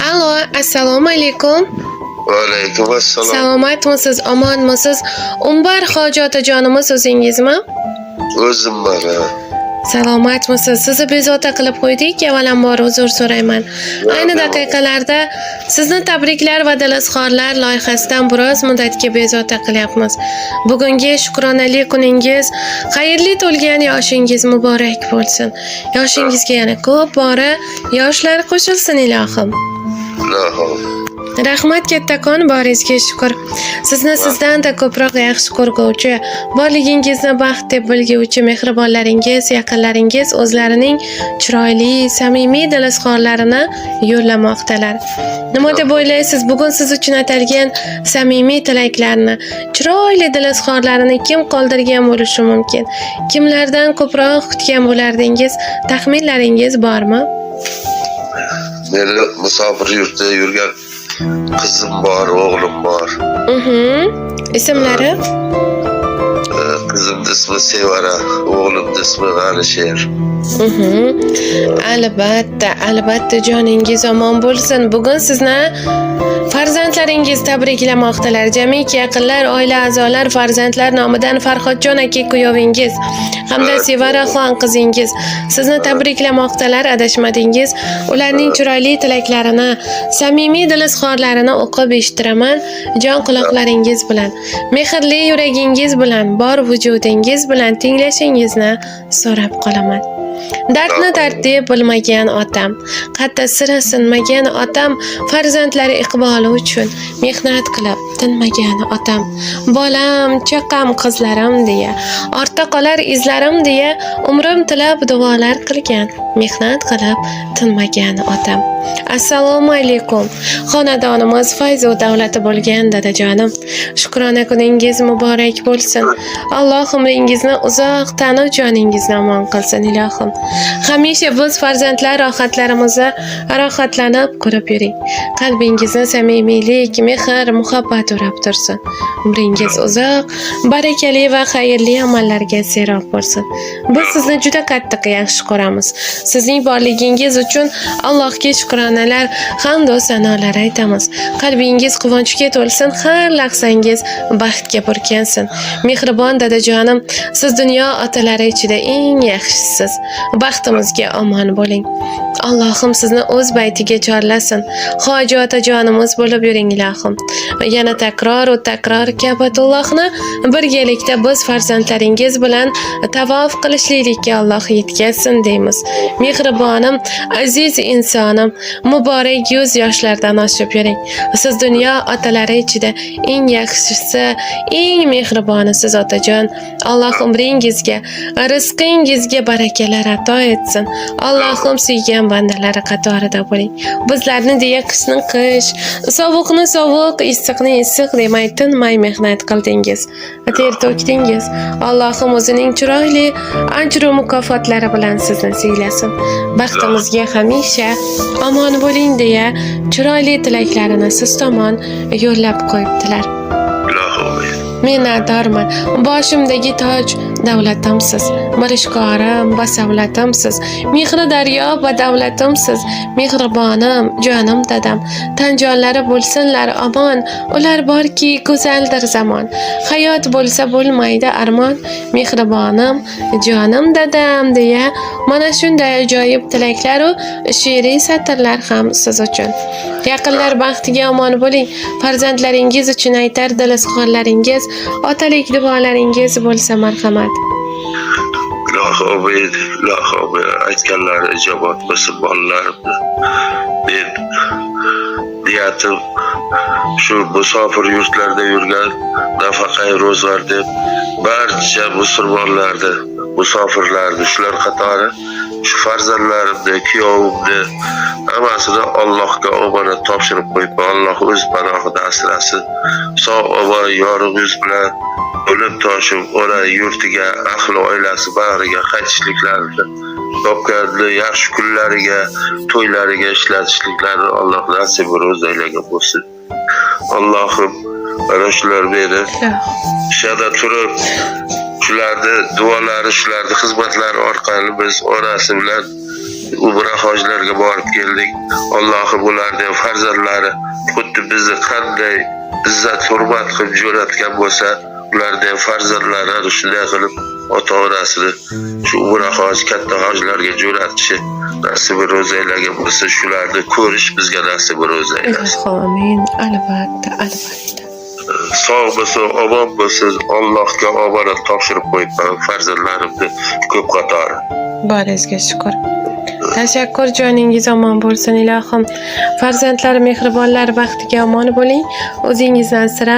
Alo, assalomu alaykum. Va alaykum assalom. Salomatmisiz, omonmisiz? Umbar Hoji otajonimiz o'zingizmi? O'zimman. Salomatmisiz? Sizni bezovta qilib qo'ydik. Avvalambor uzr so'rayman. Ayni daqiqalarda sizni tabriklar va dilizxorlar loyihasidan biroz muddatga bezovta qilyapmiz. Bugungi shukronali kuningiz, xayrli to'lgan yoshingiz muborak bo'lsin. Yoshingizga yana ko'p bora yoshlar qo'shilsin ilohim. Rahmat kattakon, boringizga shukr. Sizni sizdan-da ko'proq yaxshi ko'rguvchi, borligingizni baxt deb bilguvchi mehribonlaringiz, yaqinlaringiz o'zlarining chiroyli, samimiy dilizxorlarini yo'llamoqdalar. Nima deb o'ylaysiz? Bugun siz uchun atalgan samimiy tilaklarni, chiroyli dilizxorlarini kim qoldirgan bo'lishi mumkin? Kimlardan ko'proq kutgan bo'lardingiz? Taxminlaringiz bormi? Meni musofir yurtda yurgan qizim bor, o'g'lim bor. Ismlari? Qizimning ismi Sevara, o'g'limning ismi Alisher. Albatta joningiz omon bo'lsin. Bugun sizni farzandlaringiz tabriklamoqdalar. Jamiki yaqinlar, oila a'zolar, farzandlar nomidan Farhodjon aka kuyovingiz hamda Sevaraxon qizingiz sizni tabriklamoqdalar. Adashmadingiz. Ularning chiroyli tilaklarini, samimiy dilizxorlarini o'qib eshitiraman jon quloqlaringiz bilan. Mehrli yuragingiz bilan, bor vujudingiz bilan tinglashingizni so'rab qolaman. Dardni dard deb bilmagan otam, qatta sira sinmagan otam, farzandlari iqboli uchun mehnat qilib tinmagan otam, bolam, chaqam, qizlarim deya, ortda qolar izlarim deya umrim tilab duolar qilgan, mehnat qilib tinmagan otam. Assalomu alaykum. Xonadonimiz fayz va davlati bo'lgan dadajonim. Shukrona kuningiz muborak bo'lsin. Alloh umringizni uzoq, tanu joningizni omon qilsin ilohim. Hamisha biz farzandlar rohatlarimizni rohatlanib ko'rib yuring. Qalbingizni samimiylik, mehr, muhabbat o'rab tursin. Umringiz uzoq, barakali va xayrli amallarga serob bo'lsin. Biz sizni juda qattiq yaxshi ko'ramiz. Sizning borligingiz uchun Allohga shukronalar, hamd va sanolar aytamiz. Qalbingiz quvonchga to'lsin, har lahzangiz baxtga burkansin. Mehribon dadajonim, siz dunyo otalari ichida eng yaxshisiz. Baxtimizga omon bo'ling. Allohim sizni o'z baytiga chorlasin. Hoji otajonimiz bo'lib yuring ilohim. Yana takror va takror Ka'batullohni birgalikda biz farzandlaringiz bilan tavof qilishlikka Alloh yetkazsin deymiz. Mehribonim, aziz insonim, muborak yuz yoshlardan oshib yuring. Siz dunyo otalari ichida eng yaxshisi, eng mehribonisiz otajon. Alloh umringizga, rizqingizga barakalar ato etsin. Allohim suygan bandalari qatorida bo'ling. Bizlarni deya qishni qish, sovuqni sovuq, issiqni issiq demay tinmay mehnat qildingiz. Ter to'kdingiz. Allohim o'zining chiroyli ajr va mukofotlari bilan sizni siylasin. Baxtimizga hamisha omon bo'ling deya chiroyli tilaklarini siz tomon yo'llab qo'yibdilar. Minnatdorman. Boshimdagi toj davlatimsiz, mirishkorim va savlatimsiz, mehri daryo va davlatimsiz, mehribonim, jonim dadam, tanjonlari bo'lsinlar omon, ular borki go'zaldir zamon. Hayot bo'lsa bo'lmaydi armon, mehribonim, jonim dadam deya mana shunday ajoyib tilaklar va she'riy satrlar ham siz uchun. Yaqinlar baxtiga omon bo'ling. Farzandlaringiz uchun aytar dilizxorlaringiz, otalik duolaringiz bo'lsa marhamat. Ilohim aytganlari ijobat bo'lsin bolalarimni. Men niyatim shu musofir yurtlarda yurgan nafaqai ro'zg'or deb barcha musulmonlarni, musofirlarni shular qatori shu farzandlarimni, kuyovimni hammasini Allohga omonat topshirib qo'yibman. Alloh o'z panohida asrasin. Sog' omon yoringiz bilan o'lim toshib, ona yurtiga, ahli oilasi bag'riga qaytishliklarini, topganli yaxshi kunlariga, to'ylariga ishlatishliklarini Alloh nasib ro'z aylagan bo'lsin. Allohim ana shular meni shada turib, shularni duolari, shularni xizmatlari orqali biz onasi bilan Umra hojlarga borib keldik. Allohim ularning farzandlari xuddi bizni qanday izzat hurmat qilib jo'natgan bo'lsa, ularning farzandlari ana shunday qilib ota-onasini shu umra hoj, katta hojlarga jo'natishi nasib ro'zaylagan bo'lsa, shularni ko'rish bizga nasib ro'zaylasin. Amin. Albatta, albatta. Sog' bo'lsin, omon bo'lsin, Allohga omonat topshirib qo'yibman farzandlarimni ko'p qatori. Boringizga shukr. Tashakkur, joningiz omon bo'lsin ilohim. Farzandlar mehribonlar baxtiga omon bo'ling. O'zingizdan sira